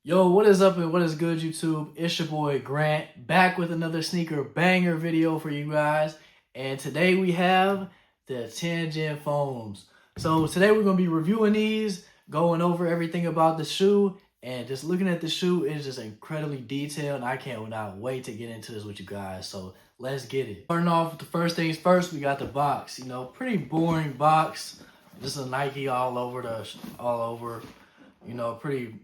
Yo, what is up and what is good, YouTube? It's your boy Grant, back with another sneaker banger video for you guys. And today we have the Tianjin foams. So today we're going to be reviewing these, going over everything about the shoe, and just looking at the shoe is just incredibly detailed. And I cannot wait to get into this with you guys. So let's get it. Starting off with the first things first, we got the box. You know, pretty boring box. Just a Nike all over. You know, pretty,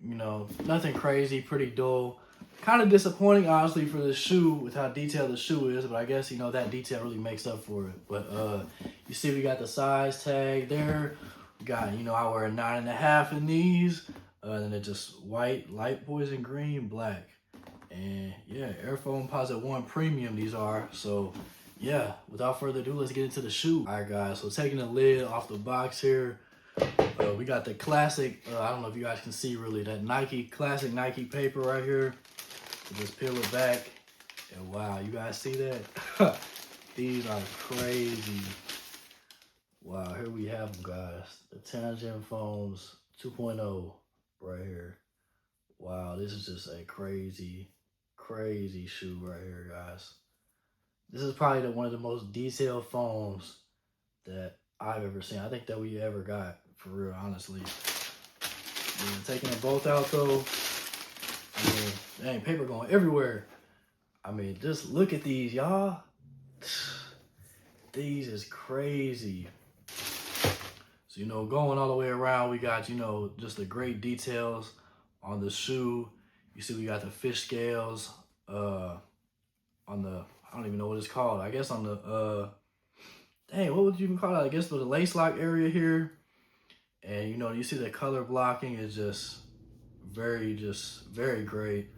nothing crazy, pretty dull. Kind of disappointing, honestly, for the shoe with how detailed the shoe is, but I guess, that detail really makes up for it. But you see we got the size tag there. We got, I wear a 9.5 in these. Then it's just white, light poison green, black. And yeah, Air Foamposite One Premium these are. So yeah, without further ado, let's get into the shoe. All right, guys, so taking the lid off the box here. We got the classic, I don't know if you guys can see really, that classic Nike paper right here. So just peel it back. And wow, you guys see that? These are crazy. Wow, here we have them, guys. The Tianjin Foams 2.0 right here. Wow, this is just a crazy shoe right here, guys. This is probably one of the most detailed foams that I've ever seen. I think that we ever got, for real, honestly. Taking them both out though, I mean, dang, paper going everywhere. I mean, just look at these, y'all. These is crazy. So, going all the way around, we got, just the great details on the shoe. You see we got the fish scales on the, I don't even know what it's called. I guess on the, dang, what would you even call that? I guess for the lace lock area here. And you see the color blocking is just very great.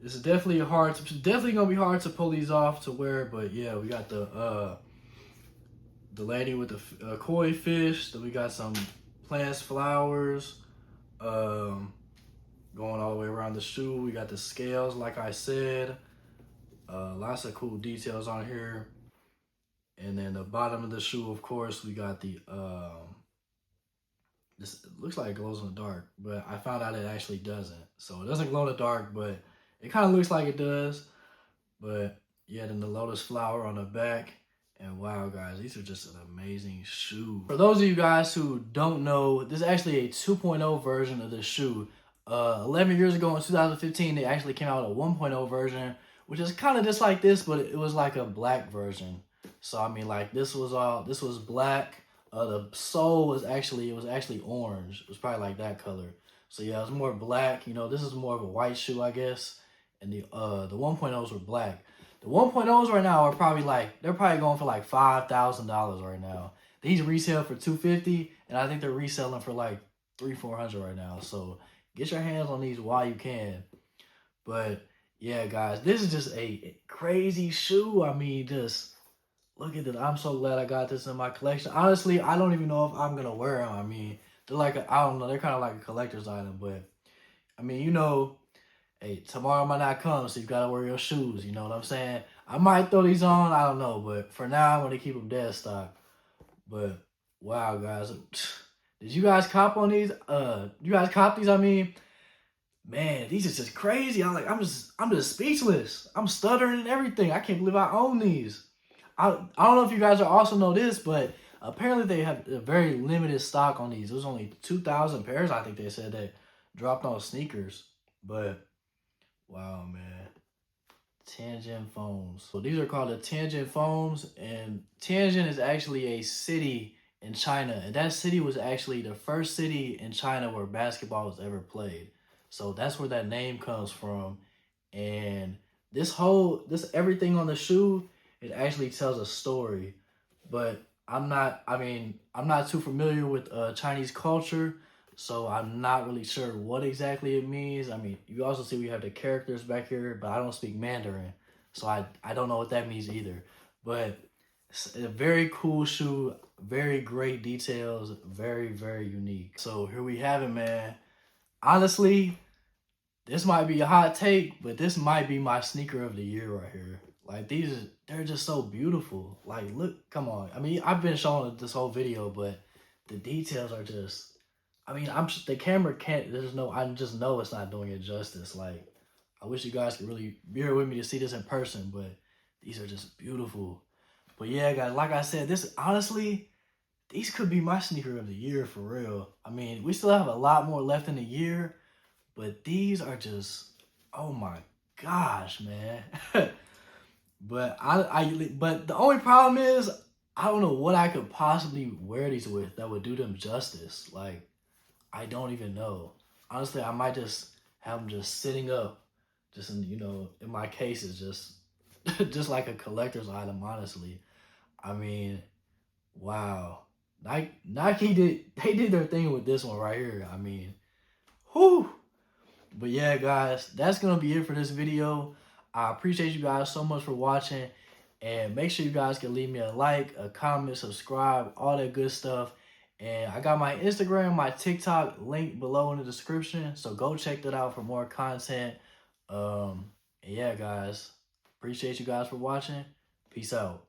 This is definitely gonna be hard to pull these off to wear, but yeah, we got the lady with the koi fish. Then we got some plants, flowers, going all the way around the shoe. We got the scales, like I said. Lots of cool details on here. And then the bottom of the shoe, of course, we got the, this looks like it glows in the dark, but I found out it actually doesn't. So it doesn't glow in the dark, but it kind of looks like it does. But yeah, then the lotus flower on the back. And wow, guys, these are just an amazing shoe. For those of you guys who don't know, this is actually a 2.0 version of the shoe. 11 years ago in 2015, they actually came out with a 1.0 version, which is kind of just like this, but it was like a black version. So I mean, like this was black. The sole was actually orange. It was probably like that color. So yeah, it was more black. This is more of a white shoe, I guess. And the 1.0s were black. The 1.0s right now are probably they're probably going for like $5,000 right now. These resell for $250, and I think they're reselling for like $300-400 right now. So get your hands on these while you can. But yeah, guys, this is just a crazy shoe. I mean, just look at this. I'm so glad I got this in my collection. Honestly, I don't even know if I'm going to wear them. I mean, they're I don't know. They're kind of like a collector's item. But, I mean, hey, tomorrow might not come, so you got to wear your shoes. You know what I'm saying? I might throw these on. I don't know. But for now, I'm going to keep them dead stock. But, wow, guys. Did you guys cop on these? You guys cop these? I mean, man, these are just crazy. I'm just speechless. I'm stuttering and everything. I can't believe I own these. I don't know if you guys also know this, but apparently they have a very limited stock on these. It was only 2,000 pairs, I think they said, that dropped on sneakers. But, wow, man. Tianjin foams. So these are called the Tianjin foams, and Tianjin is actually a city in China. And that city was actually the first city in China where basketball was ever played. So that's where that name comes from. And this everything on the shoe, it actually tells a story. But I'm not too familiar with Chinese culture, so I'm not really sure what exactly it means. I mean, you also see we have the characters back here, but I don't speak Mandarin, so I don't know what that means either. But it's a very cool shoe, very great details, very unique. So here we have it, man. Honestly, this might be a hot take, but this might be my sneaker of the year right here. Like, they're just so beautiful. Like, look, come on. I mean, I've been showing this whole video, but the details are just, I mean, the camera can't. There's no. I just know it's not doing it justice. Like, I wish you guys could really be here with me to see this in person, but these are just beautiful. But yeah, guys, like I said, this honestly, these could be my sneaker of the year for real. I mean, we still have a lot more left in the year, but these are just, oh my gosh, man. But the only problem is I don't know what I could possibly wear these with that would do them justice. Like, I don't even know. Honestly, I might just have them just sitting up, just in, in my cases, just just like a collector's item. Honestly, I mean, wow. Nike did their thing with this one right here. I mean, whew. But yeah, guys, that's gonna be it for this video. I appreciate you guys so much for watching, and make sure you guys can leave me a like, a comment, subscribe, all that good stuff. And I got my Instagram, my TikTok link below in the description, so go check that out for more content. And yeah, guys, appreciate you guys for watching. Peace out.